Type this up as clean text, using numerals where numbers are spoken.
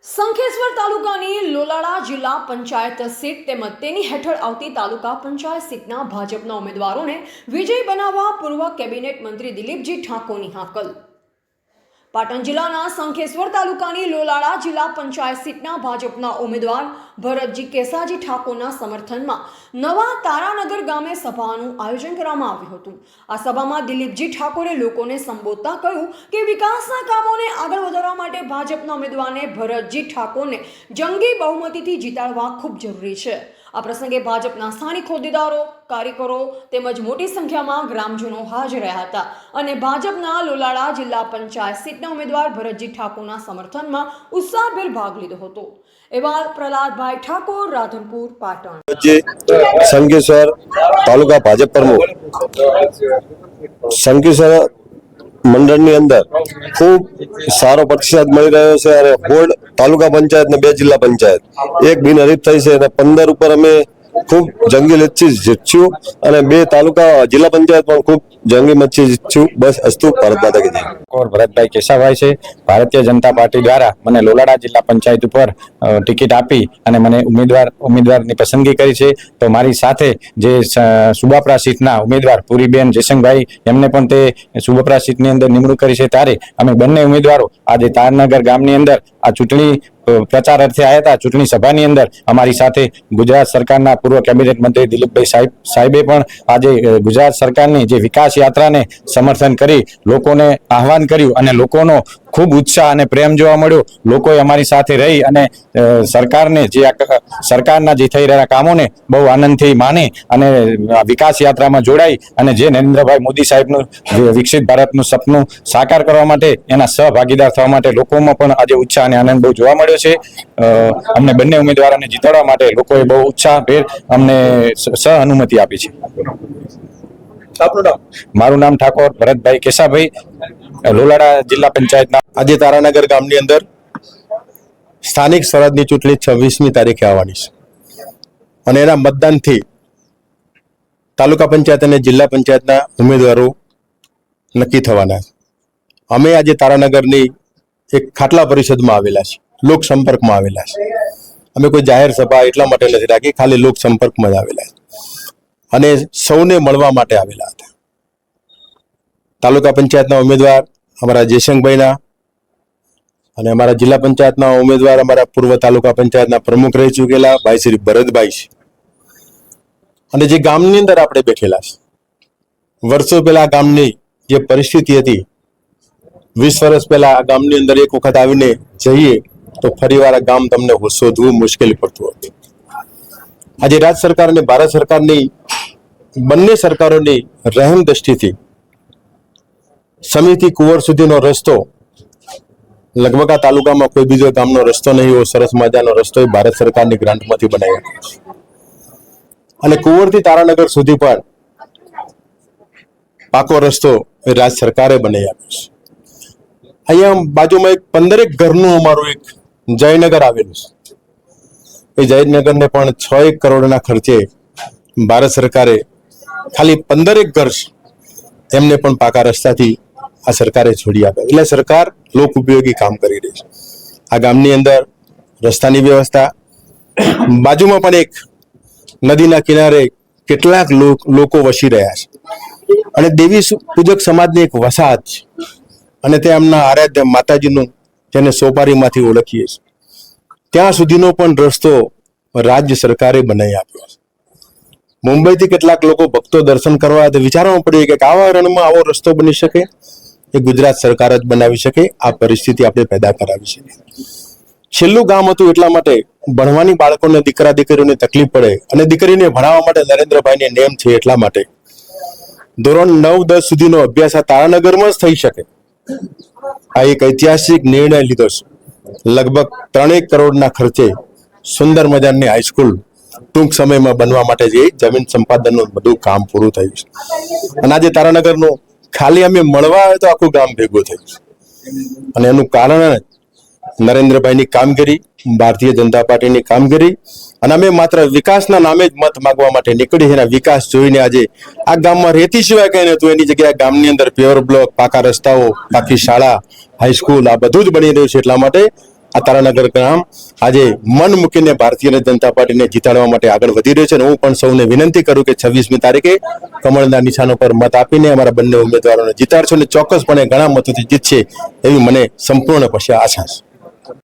સંખેશ્વર તાલુકાની લોલાડા જિલ્લા પંચાયત સીટ તેમજ તેની હેઠળ આવતી તાલુકા પંચાયત સીટના ભાજપના ઉમેદવારોને વિજય બનાવવા પૂર્વ કેબિનેટ મંત્રી દિલીપજી ઠાકોરની હાકલ। પાટણ જિલ્લાના સંખેશ્વર તાલુકાની લોલાડા જિલ્લા પંચાયત સીટના ભાજપના ઉમેદવાર ભરતજી કેસાજી ઠાકોરના સમર્થનમાં નવા તારાનગર ગામે સભાનું આયોજન કરવામાં આવ્યું હતું। આ સભામાં દિલીપજી ઠાકોરે લોકોને સંબોધતા કહ્યું કે વિકાસના કામોને આગળ વધારવા માટે ભાજપના ઉમેદવારને ભરતજી ઠાકોરને જંગી બહુમતીથી જીતાડવા ખૂબ જરૂરી છે। આ પ્રસંગે ભાજપના સ્થાનિક હોદ્દેદારો, કાર્યકરો તેમજ મોટી સંખ્યામાં ગ્રામજનો હાજર રહ્યા હતા અને ભાજપના લોલાડા જિલ્લા પંચાયત સીટના ઉમેદવાર ભરતજી ઠાકોરના સમર્થનમાં ઉત્સાહભેર ભાગ લીધો હતો। એવા પ્રહલાદભાઈ ઠાકોર, રાધનપુર, પાટણ। સંખેશ્વર તાલુકા ભાજપ પ્રમુખ સંખેશ્વર મંડળની અંદર ખૂબ સારો પ્રતિસાદ મળી રહ્યો છે અને હોડ તાલુકા પંચાયત ને 2 જિલ્લા પંચાયત એક બિનહરીફ થઈ છે અને 15 ઉપર અમે ખૂબ જંગી મતથી જીત્યું અને 2 તાલુકા જિલ્લા પંચાયત પણ ખૂબ જંગી મતથી જીત્યું। બસ અસ્તુ ભારત માતા કી જય। और भरतभाई केशाभाई છે ભારતીય જનતા પાર્ટી દ્વારા મને લોલાડા જિલ્લા પંચાયત ઉપર ટિકિટ આપી અને મને ઉમેદવારની પસંદગી કરી છે। તો મારી સાથે જે સુબાપરા સીટના ઉમેદવાર પુરીબેન જયસંગભાઈ એમને પણ તે સુબાપરા સીટની અંદર નિમણૂક કરી છે। ત્યારે અમે બંને ઉમેદવારો આજે તારનગર ગામની અંદર આ ચૂંટણી પ્રચાર અર્થે આવ્યા હતા। ચૂંટણી સભાની અંદર અમારી સાથે ગુજરાત સરકારના પૂર્વ કેબિનેટ મંત્રી દિલીપભાઈ સાહેબે પણ આજે ગુજરાત સરકારની જે વિકાસ યાત્રાને સમર્થન કરી લોકોને આહવાન કર્યું અને લોકોનો ખૂબ ઉત્સાહ અને પ્રેમ જોવા મળ્યો। લોકોએ અમારી સાથે રહી અને સરકારને સરકારના જે થઈ રહેલા કામોને બહુ આનંદથી માની અને વિકાસ યાત્રામાં જોડાઈ અને જે નરેન્દ્રભાઈ મોદી સાહેબનું વિકસિત ભારતનું સપનું સાકાર કરવા માટે એના સહભાગીદાર થવા માટે લોકોમાં પણ આજે ઉત્સાહ અને આનંદ બહુ જોવા મળ્યો છે। અમને બંને ઉમેદવારોને જીતાડવા માટે લોકોએ બહુ ઉત્સાહભેર અમને સહ અનુમતિ આપી છે। મારું નામ ઠાકોર ભરતભાઈ કેશાભાઈ, લોલાડા જિલ્લા પંચાયતના। આજે તારાનગર ગામની અંદર સ્થાનિક સ્વરાજની ચૂંટણી 26મી તારીખે આવવાની છે અને એના મતદાનથી તાલુકા પંચાયત અને જિલ્લા પંચાયતના ઉમેદવારો નક્કી થવાના છે। અમે આજે તારાનગરની એક ખાટલા પરિષદમાં આવેલા છે, લોક સંપર્કમાં આવેલા છે। અમે કોઈ જાહેર સભા એટલા માટે નથી રાખી, ખાલી લોક સંપર્કમાં જ આવેલા છે અને સૌને મળવા માટે આવેલા હતા। તાલુકા પંચાયતના ઉમેદવાર અમારા જયશંકભાઈના અને અમારા જિલ્લા પંચાયતના ઉમેદવાર અમારા પૂર્વ તાલુકા પંચાયતના પ્રમુખ રહી ચૂકેલા ભાઈ શ્રી ભરતભાઈ છે અને જે ગામની અંદર આપણે બેઠેલા છે, વર્ષો પહેલા ગામની જે પરિસ્થિતિ હતી, 20 વર્ષ પહેલા આ ગામની અંદર એક વખત આવીને જઈએ તો ફરીવાર આ ગામ તમને શોધવું મુશ્કેલ પડતું હતું। આજે રાજ્ય સરકાર અને ભારત સરકારની બંને સરકારોની રહેમ દ્રષ્ટિથી સમિતિ કુંવર સુધીનો રસ્તો લગભગ આ તાલુકામાં કોઈ બીજો ગામનો રસ્તો નહીં એવો સરસ મજાનો રસ્તો ભારત સરકારની ગ્રાન્ટમાંથી બનાવ્યો છે અને કુંવરથી તારાનગર સુધી પણ પાકો રસ્તો એ રાજ્ય સરકારે બનાવી આપ્યો છે। અહીંયા બાજુમાં એક 15 ઘરનું અમારું એક જયનગર આવેલું છે। એ જયનગરને પણ 6 કરોડના ખર્ચે ભારત સરકારે ખાલી 15 ઘર એમને પણ પાકા રસ્તાથી આ સરકારે છોડી આપ્યા। એટલે સરકાર લોક ઉપયોગી કામ કરી રહી છે। આ ગામની અંદર રસ્તાની વ્યવસ્થા, બાજુમાં પણ એક નદીના કિનારે કેટલાક લોકો વસી રહ્યા છે અને દેવી પૂજક સમાજની એક વસાહત છે અને તે એમના આરાધ્ય માતાજીનું જેને સોપારીમાંથી ઓળખીએ છીએ ત્યાં સુધીનો પણ રસ્તો રાજ્ય સરકારે બનાવી આપ્યો છે। મુંબઈથી કેટલાક લોકો ભક્તો દર્શન કરવા વિચારવા પડ્યું કે આવા રણમાં આવો રસ્તો બની શકે, એ ગુજરાત સરકાર જ બનાવી શકે। આ પરિસ્થિતિ આપણે પેદા કરાવી છે। છેલ્લું ગામ હતું એટલા માટે ભણવાની બાળકોને દીકરા દીકરીઓને તકલીફ પડે અને દીકરીને ભણાવવા માટે નરેન્દ્રભાઈની નેમ છે એટલા માટે ધોરણ 9-10 સુધીનો અભ્યાસ આ તારાનગરમાં જ થઈ શકે। આ એક ઐતિહાસિક નિર્ણય લીધો છે। લગભગ 3 કરોડના ખર્ચે સુંદર મજાની હાઈસ્કૂલ ટૂંક સમયમાં બનવા માટે જે જમીન સંપાદનનું બધું કામ પૂરું થયું છે અને આજે તારાનગરનું ખાલી અમે મળવા આવે તો આખું ગામ ભેગું થયું છે અને એનું કારણ નરેન્દ્રભાઈની કામગીરી, ભારતીય જનતા પાર્ટીની કામગીરી અને અમે માત્ર વિકાસના નામે જ મત માંગવા માટે નીકળી છે। વિકાસ જોઈને આજે આ ગામમાં રેતી સિવાય કઈ નતું, એની જગ્યાએ ગામની અંદર પ્યોર બ્લોક, પાકા રસ્તાઓ, પાકી શાળા, હાઈસ્કૂલ આ બધું જ બની રહ્યું છે। એટલા માટે આ તારાનગર ગામ આજે મન મૂકીને ભારતીય જનતા પાર્ટીને જીતાડવા માટે આગળ વધી રહ્યો છે અને હું પણ સૌને વિનંતી કરું કે 26મી તારીખે કમળના નિશાન પર મત આપીને અમારા બંને ઉમેદવારોને જીતાડશો અને ચોક્કસપણે ઘણા મતોથી જીતશે એવી મને સંપૂર્ણ આશા છે.